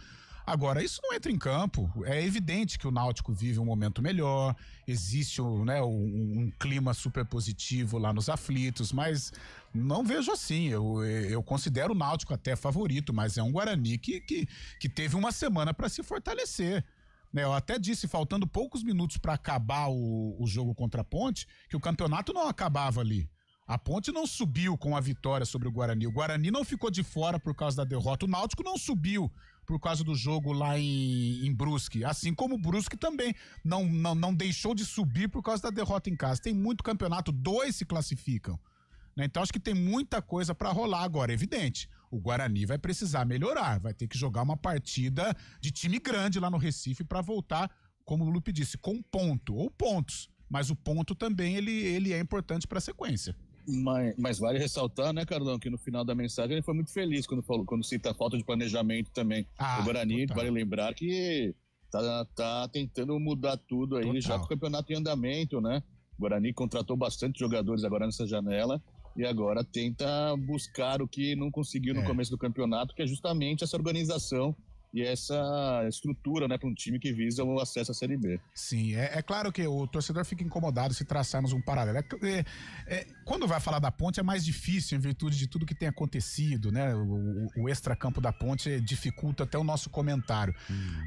Agora, isso não entra em campo. É evidente que o Náutico vive um momento melhor, existe um clima super positivo lá nos aflitos, mas não vejo assim. Eu considero o Náutico até favorito, mas é um Guarani que teve uma semana para se fortalecer. Eu até disse, faltando poucos minutos para acabar o jogo contra a Ponte, que o campeonato não acabava ali. A Ponte não subiu com a vitória sobre o Guarani. O Guarani não ficou de fora por causa da derrota. O Náutico não subiu por causa do jogo lá em Brusque. Assim como o Brusque também não deixou de subir por causa da derrota em casa. Tem muito campeonato, 2 se classificam. Então acho que tem muita coisa para rolar agora. É evidente, o Guarani vai precisar melhorar. Vai ter que jogar uma partida de time grande lá no Recife para voltar, como o Lupe disse, com ponto ou pontos. Mas o ponto também ele é importante para a sequência. Mas vale ressaltar, né, Carlão, que no final da mensagem ele foi muito feliz quando cita a falta de planejamento também. O Guarani, vale lembrar que tá tentando mudar tudo aí, já com o campeonato em andamento, né? O Guarani contratou bastante jogadores agora nessa janela e agora tenta buscar o que não conseguiu no começo do campeonato, que é justamente essa organização e essa estrutura, né, para um time que visa o acesso à Série B. Sim, é claro que o torcedor fica incomodado se traçarmos um paralelo. Quando vai falar da Ponte é mais difícil em virtude de tudo que tem acontecido, né? O extracampo da Ponte dificulta até o nosso comentário.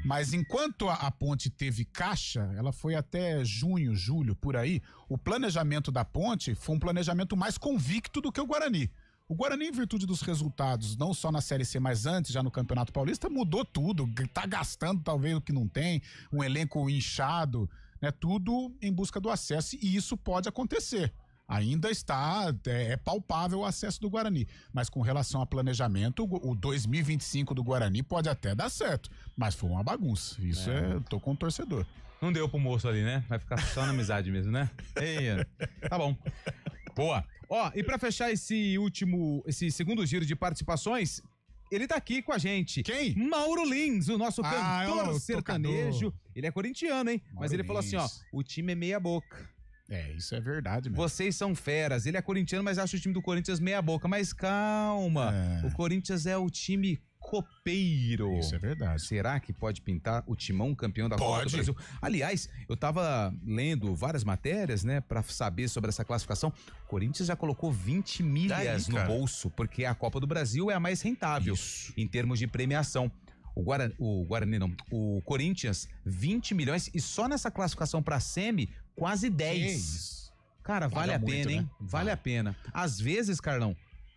Mas enquanto a Ponte teve caixa, ela foi até junho, julho, por aí, o planejamento da Ponte foi um planejamento mais convicto do que o Guarani. O Guarani, em virtude dos resultados, não só na Série C, mas antes, já no Campeonato Paulista, mudou tudo, tá gastando talvez o que não tem, um elenco inchado, né? Tudo em busca do acesso, e isso pode acontecer. Ainda está, é palpável o acesso do Guarani, mas com relação a planejamento, o 2025 do Guarani pode até dar certo, mas foi uma bagunça, isso eu tô com o torcedor. Não deu pro moço ali, né? Vai ficar só na amizade mesmo, né? Tá bom. Boa. E pra fechar esse segundo giro de participações, ele tá aqui com a gente. Quem? Mauro Lins, o nosso cantor sertanejo. Ele é corintiano, hein? Mas ele falou assim, o time é meia boca. Isso é verdade mesmo. Vocês são feras. Ele é corintiano, mas acha o time do Corinthians meia boca. Mas calma, o Corinthians é o time copeiro. Isso é verdade. Será que pode pintar o Timão campeão da Copa do Brasil? Aliás, eu tava lendo várias matérias, né, pra saber sobre essa classificação. O Corinthians já colocou 20 milhas no bolso, porque a Copa do Brasil é a mais rentável em termos de premiação. O Corinthians, 20 milhões e só nessa classificação pra semi, quase 10. Cara, vale a pena, hein? Vale a pena. Às vezes, Carlão,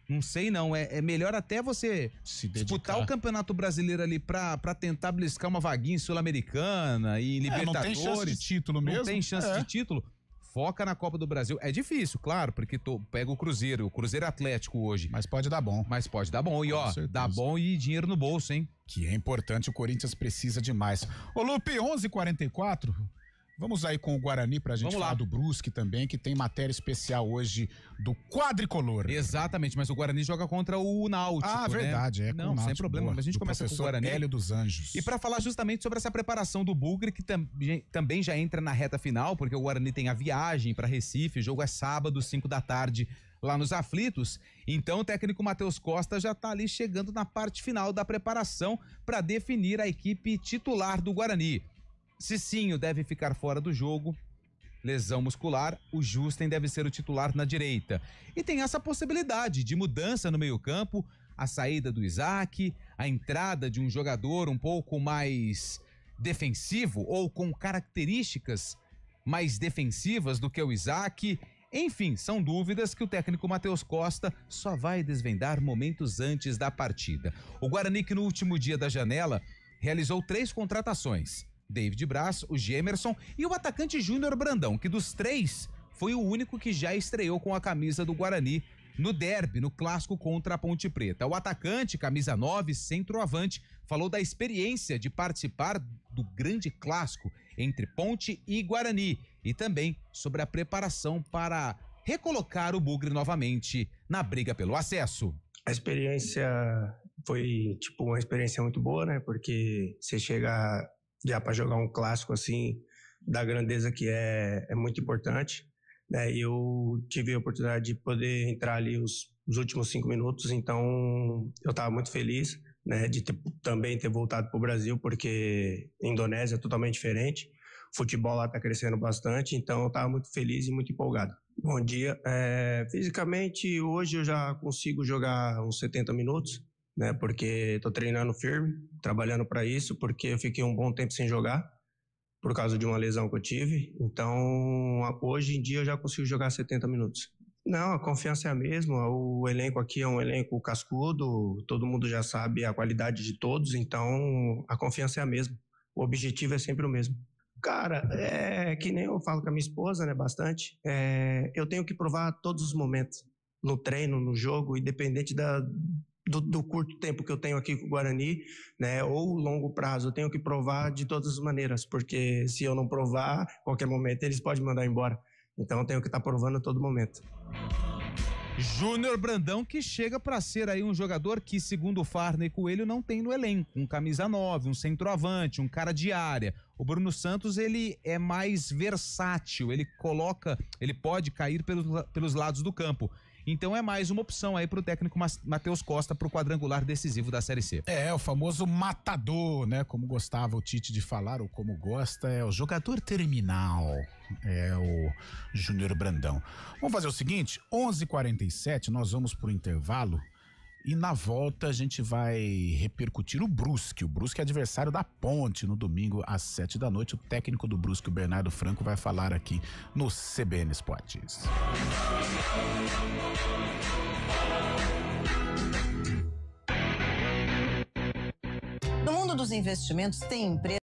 não sei não, é melhor até você disputar o Campeonato Brasileiro ali pra tentar beliscar uma vaguinha Sul-Americana e Libertadores. Não tem chance de título mesmo. Não tem chance de título. Foca na Copa do Brasil. É difícil, claro, porque pega o Cruzeiro Atlético hoje. Mas pode dar bom. E dá bom e dinheiro no bolso, hein? Que é importante, o Corinthians precisa demais. Ô Lupe, 11h44... Vamos aí com o Guarani pra gente falar do Brusque também, que tem matéria especial hoje do quadricolor. Exatamente, mas o Guarani joga contra o Náutico, verdade, né? Não, sem problema, mas a gente começa com o Guarani. Hélio dos Anjos. E pra falar justamente sobre essa preparação do Bugre, que também já entra na reta final, porque o Guarani tem a viagem pra Recife, o jogo é sábado, 5 da tarde, lá nos Aflitos. Então o técnico Matheus Costa já tá ali chegando na parte final da preparação pra definir a equipe titular do Guarani. Cicinho deve ficar fora do jogo, lesão muscular, o Justen deve ser o titular na direita. E tem essa possibilidade de mudança no meio-campo, a saída do Isaac, a entrada de um jogador um pouco mais defensivo ou com características mais defensivas do que o Isaac. Enfim, são dúvidas que o técnico Matheus Costa só vai desvendar momentos antes da partida. O Guarani, que no último dia da janela realizou 3 contratações. David Braz, o Gemerson e o atacante Júnior Brandão, que dos 3 foi o único que já estreou com a camisa do Guarani no derby, no clássico contra a Ponte Preta. O atacante, camisa 9, centroavante, falou da experiência de participar do grande clássico entre Ponte e Guarani e também sobre a preparação para recolocar o Bugre novamente na briga pelo acesso. A experiência foi, uma experiência muito boa, né? Porque você chega já para jogar um clássico assim, da grandeza que é muito importante, né? E eu tive a oportunidade de poder entrar ali os últimos 5 minutos, então eu estava muito feliz, né? De também ter voltado para o Brasil, porque a Indonésia é totalmente diferente, o futebol lá está crescendo bastante, então eu estava muito feliz e muito empolgado. Bom dia. Fisicamente, hoje eu já consigo jogar uns 70 minutos, né? Porque estou treinando firme, trabalhando para isso, porque eu fiquei um bom tempo sem jogar, por causa de uma lesão que eu tive. Então, hoje em dia eu já consigo jogar 70 minutos. Não, a confiança é a mesma. O elenco aqui é um elenco cascudo, todo mundo já sabe a qualidade de todos, então a confiança é a mesma. O objetivo é sempre o mesmo. Cara, que nem eu falo com a minha esposa, né, bastante, eu tenho que provar todos os momentos, no treino, no jogo, independente do curto tempo que eu tenho aqui com o Guarani, né, ou longo prazo, eu tenho que provar de todas as maneiras, porque se eu não provar, a qualquer momento eles podem me mandar embora. Então eu tenho que estar provando a todo momento. Júnior Brandão, que chega para ser aí um jogador que, segundo o Farney Coelho, não tem no elenco. Um camisa 9, um centroavante, um cara de área. O Bruno Santos, ele é mais versátil, ele pode cair pelos lados do campo. Então é mais uma opção aí pro técnico Matheus Costa pro quadrangular decisivo da Série C. O famoso matador, né? Como gostava o Tite de falar, ou como gosta, é o jogador terminal. É o Júnior Brandão. Vamos fazer o seguinte, 11h47, nós vamos pro intervalo e na volta a gente vai repercutir o Brusque. O Brusque é adversário da Ponte no domingo às 7 da noite. O técnico do Brusque, o Bernardo Franco, vai falar aqui no CBN Esportes. No mundo dos investimentos tem empresas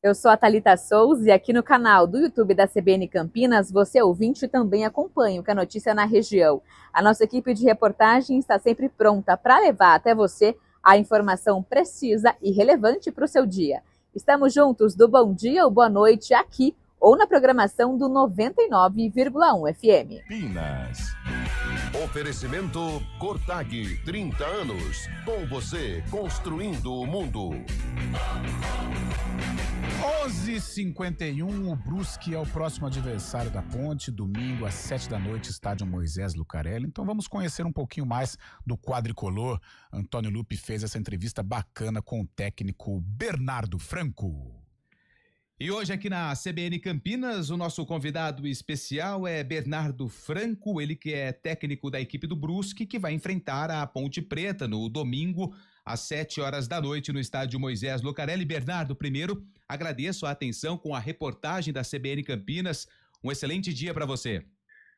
Eu sou a Thalita Souza e aqui no canal do YouTube da CBN Campinas, você ouvinte também acompanha o que é notícia na região. A nossa equipe de reportagem está sempre pronta para levar até você a informação precisa e relevante para o seu dia. Estamos juntos do bom dia ou boa noite aqui ou na programação do 99,1 FM. Campinas. Oferecimento Cortag, 30 anos. Com você, construindo o mundo. 11h51, o Brusque é o próximo adversário da Ponte, domingo às 7h, estádio Moisés Lucarelli. Então vamos conhecer um pouquinho mais do quadricolor. Antônio Lupi fez essa entrevista bacana com o técnico Bernardo Franco. E hoje aqui na CBN Campinas, o nosso convidado especial é Bernardo Franco, ele que é técnico da equipe do Brusque, que vai enfrentar a Ponte Preta no domingo às 7h no estádio Moisés Lucarelli. Bernardo, primeiro, agradeço a atenção com a reportagem da CBN Campinas. Um excelente dia para você.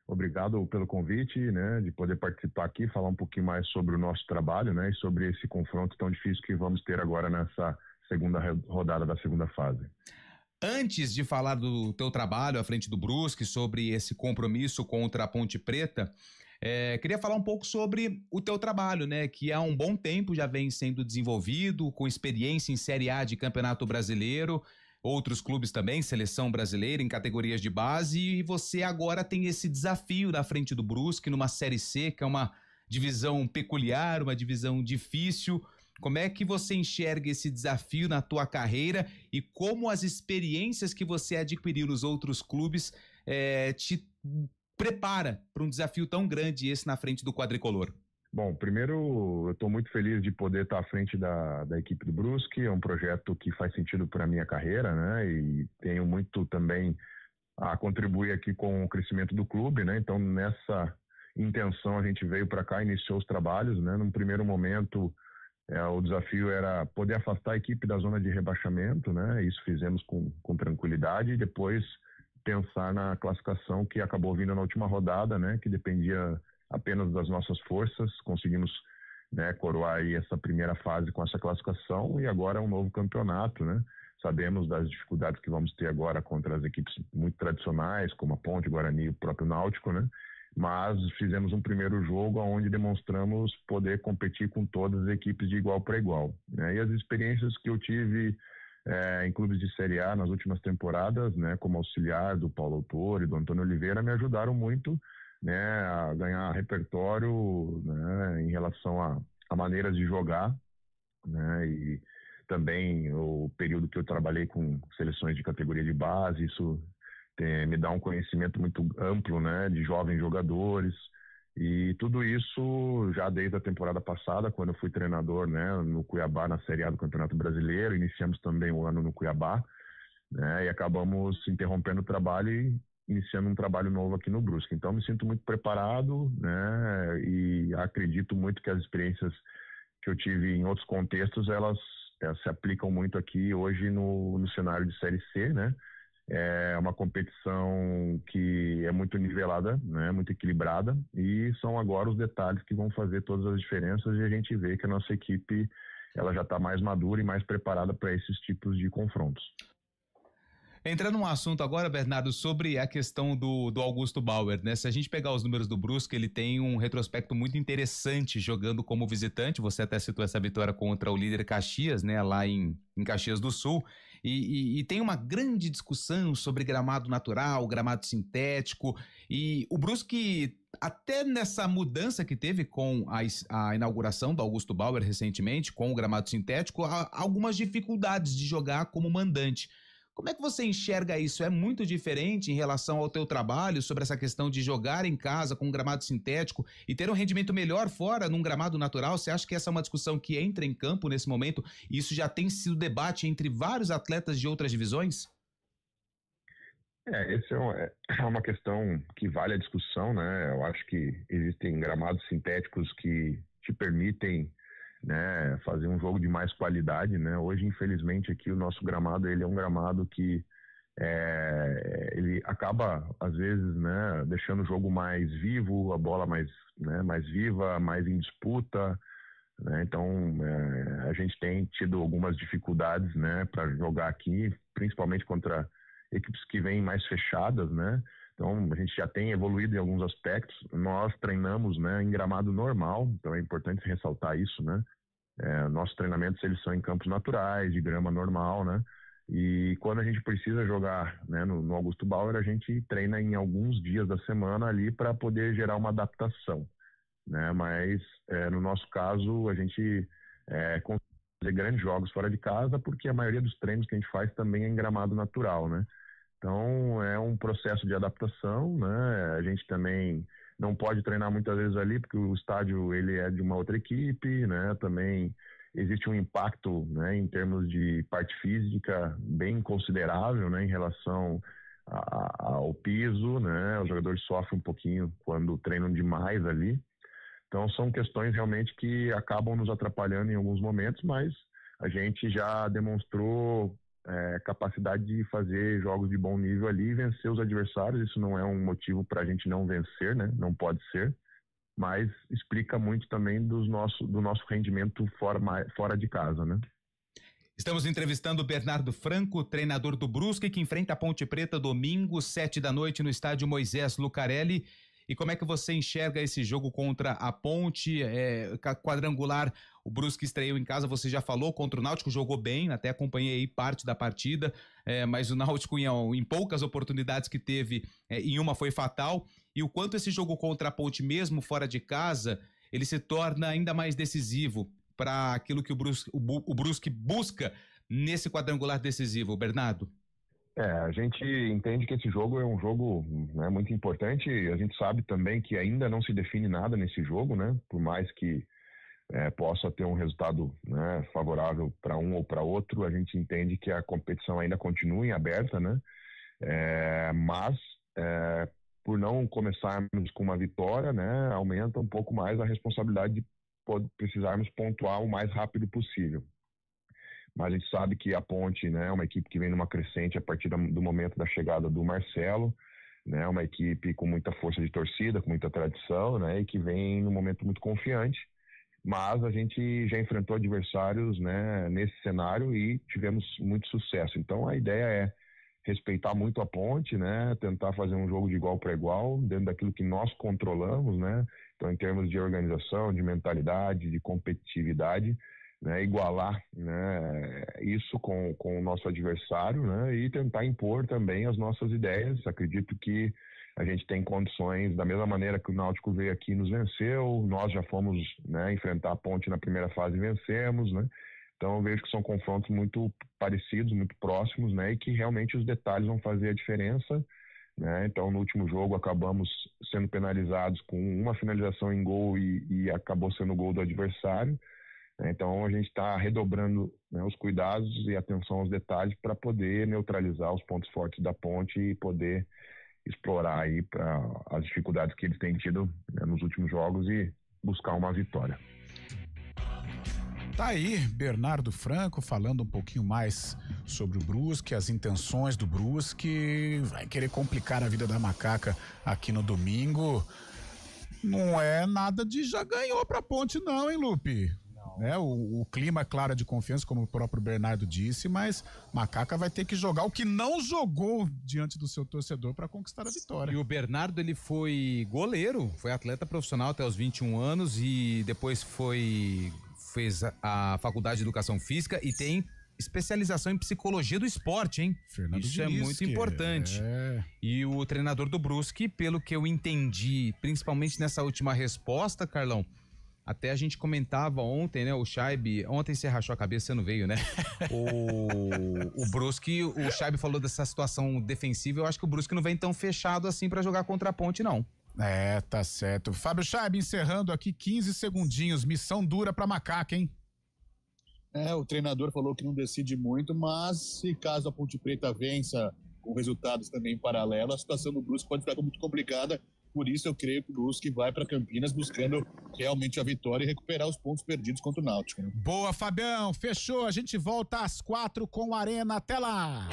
Obrigado pelo convite, né, de poder participar aqui, falar um pouquinho mais sobre o nosso trabalho, né, e sobre esse confronto tão difícil que vamos ter agora nessa segunda rodada da segunda fase. Antes de falar do teu trabalho à frente do Brusque, sobre esse compromisso contra a Ponte Preta, queria falar um pouco sobre o teu trabalho, né? Que há um bom tempo já vem sendo desenvolvido, com experiência em Série A de Campeonato Brasileiro, outros clubes também, seleção brasileira em categorias de base, e você agora tem esse desafio na frente do Brusque, numa Série C, que é uma divisão peculiar, uma divisão difícil. Como é que você enxerga esse desafio na tua carreira e como as experiências que você adquiriu nos outros clubes te prepara para um desafio tão grande esse na frente do quadricolor? Bom, primeiro eu estou muito feliz de poder estar à frente da equipe do Brusque. É um projeto que faz sentido para a minha carreira, né? E tenho muito também a contribuir aqui com o crescimento do clube, né? Então, nessa intenção, a gente veio para cá e iniciou os trabalhos, né? Num primeiro momento, o desafio era poder afastar a equipe da zona de rebaixamento, né? Isso fizemos com tranquilidade e depois pensar na classificação que acabou vindo na última rodada, né? Que dependia apenas das nossas forças. Conseguimos, né, coroar aí essa primeira fase com essa classificação e agora é um novo campeonato, né? Sabemos das dificuldades que vamos ter agora contra as equipes muito tradicionais, como a Ponte, Guarani e o próprio Náutico, né? Mas fizemos um primeiro jogo onde demonstramos poder competir com todas as equipes de igual para igual, né? E as experiências que eu tive em clubes de Série A nas últimas temporadas, né, como auxiliar do Paulo Autor e do Antônio Oliveira, me ajudaram muito, né, a ganhar repertório, né, em relação a maneiras de jogar, né, e também o período que eu trabalhei com seleções de categoria de base, isso me dá um conhecimento muito amplo, né, de jovens jogadores, e tudo isso já desde a temporada passada, quando eu fui treinador, né, no Cuiabá, na Série A do Campeonato Brasileiro. Iniciamos também o ano no Cuiabá, né, e acabamos interrompendo o trabalho e iniciando um trabalho novo aqui no Brusque. Então me sinto muito preparado, né, e acredito muito que as experiências que eu tive em outros contextos, elas se aplicam muito aqui hoje no cenário de Série C, né. É uma competição que é muito nivelada, né, muito equilibrada, e são agora os detalhes que vão fazer todas as diferenças, e a gente vê que a nossa equipe ela já está mais madura e mais preparada para esses tipos de confrontos. Entrando num assunto agora, Bernardo, sobre a questão do Augusto Bauer, né? Se a gente pegar os números do Brusque, ele tem um retrospecto muito interessante jogando como visitante. Você até citou essa vitória contra o líder Caxias, né? Lá em Caxias do Sul. E tem uma grande discussão sobre gramado natural, gramado sintético. E o Brusque, até nessa mudança que teve com a inauguração do Augusto Bauer recentemente, com o gramado sintético, há algumas dificuldades de jogar como mandante. Como é que você enxerga isso? É muito diferente em relação ao teu trabalho sobre essa questão de jogar em casa com um gramado sintético e ter um rendimento melhor fora num gramado natural? Você acha que essa é uma discussão que entra em campo nesse momento e isso já tem sido debate entre vários atletas de outras divisões? Essa é uma questão que vale a discussão, né? Eu acho que existem gramados sintéticos que te permitem, né, fazer um jogo de mais qualidade, né? Hoje, infelizmente, aqui o nosso gramado, ele é um gramado que ele acaba, às vezes, né, deixando o jogo mais vivo, a bola mais viva, mais em disputa, né? Então, a gente tem tido algumas dificuldades, né, para jogar aqui, principalmente contra equipes que vêm mais fechadas, né? Então, a gente já tem evoluído em alguns aspectos. Nós treinamos, né, em gramado normal, então é importante ressaltar isso, né? Nossos treinamentos, eles são em campos naturais, de grama normal, né? E quando a gente precisa jogar, né, no Augusto Bauer, a gente treina em alguns dias da semana ali para poder gerar uma adaptação, né? Mas, no nosso caso, a gente consegue fazer grandes jogos fora de casa, porque a maioria dos treinos que a gente faz também é em gramado natural, né? Então, é um processo de adaptação, né? A gente também não pode treinar muitas vezes ali, porque o estádio, ele é de uma outra equipe, né? Também existe um impacto, né, em termos de parte física bem considerável, né, em relação ao piso, né? Os jogadores sofrem um pouquinho quando treinam demais ali. Então, são questões realmente que acabam nos atrapalhando em alguns momentos, mas a gente já demonstrou capacidade de fazer jogos de bom nível ali e vencer os adversários. Isso não é um motivo para a gente não vencer, né? Não pode ser, mas explica muito também do nosso rendimento fora de casa, né? Estamos entrevistando o Bernardo Franco, treinador do Brusque, que enfrenta a Ponte Preta domingo, 19h, no estádio Moisés Lucarelli. E como é que você enxerga esse jogo contra a Ponte, quadrangular? O Brusque estreou em casa, você já falou, contra o Náutico, jogou bem, até acompanhei aí parte da partida, mas o Náutico em poucas oportunidades que teve, em uma foi fatal. E o quanto esse jogo contra a Ponte, mesmo fora de casa, ele se torna ainda mais decisivo para aquilo que o Brusque busca nesse quadrangular decisivo, Bernardo? A gente entende que esse jogo é um jogo, né, muito importante. A gente sabe também que ainda não se define nada nesse jogo, né? Por mais que possa ter um resultado, né, favorável para um ou para outro, a gente entende que a competição ainda continua em aberta, né? Mas por não começarmos com uma vitória, né, aumenta um pouco mais a responsabilidade de precisarmos pontuar o mais rápido possível. Mas a gente sabe que a Ponte, né, é uma equipe que vem numa crescente a partir do momento da chegada do Marcelo, né, uma equipe com muita força de torcida, com muita tradição, né, e que vem num momento muito confiante. Mas a gente já enfrentou adversários, né, nesse cenário e tivemos muito sucesso. Então a ideia é respeitar muito a Ponte, né, tentar fazer um jogo de igual para igual, dentro daquilo que nós controlamos, né, então em termos de organização, de mentalidade, de competitividade, né, igualar, né, isso com o nosso adversário, né, e tentar impor também as nossas ideias. Acredito que a gente tem condições, da mesma maneira que o Náutico veio aqui e nos venceu, nós já fomos, né, enfrentar a Ponte na primeira fase e vencemos, né. Então eu vejo que são confrontos muito parecidos, muito próximos, né, e que realmente os detalhes vão fazer a diferença, né. Então no último jogo acabamos sendo penalizados com uma finalização em gol e acabou sendo o gol do adversário. Então a gente está redobrando, né, os cuidados e atenção aos detalhes para poder neutralizar os pontos fortes da Ponte e poder explorar aí para as dificuldades que eles têm tido, né, nos últimos jogos e buscar uma vitória. Tá aí, Bernardo Franco falando um pouquinho mais sobre o Brusque, as intenções do Brusque, vai querer complicar a vida da Macaca aqui no domingo. Não é nada de já ganhou pra Ponte não, hein, Lupe? Né? O clima, claro, é de confiança, como o próprio Bernardo disse, mas Macaca vai ter que jogar o que não jogou diante do seu torcedor para conquistar a vitória. E o Bernardo, ele foi goleiro, foi atleta profissional até os 21 anos e depois fez a faculdade de educação física e tem especialização em psicologia do esporte, hein? Fernando Isso Diniz, é muito importante. E o treinador do Brusque, pelo que eu entendi, principalmente nessa última resposta, Carlão, até a gente comentava ontem, né? O Scheibe, ontem você rachou a cabeça, você não veio, né? O Brusque, o Scheibe falou dessa situação defensiva, eu acho que o Brusque não vem tão fechado assim pra jogar contra a Ponte, não. Tá certo. Fábio Scheibe encerrando aqui 15 segundinhos, missão dura pra Macaca, hein? O treinador falou que não decide muito, mas se caso a Ponte Preta vença com resultados também paralelos, a situação do Brusque pode ficar muito complicada. Por isso eu creio que o Brusque vai para Campinas buscando realmente a vitória e recuperar os pontos perdidos contra o Náutico, né? Boa, Fabião, fechou. A gente volta às 4 com o Arena. Até lá!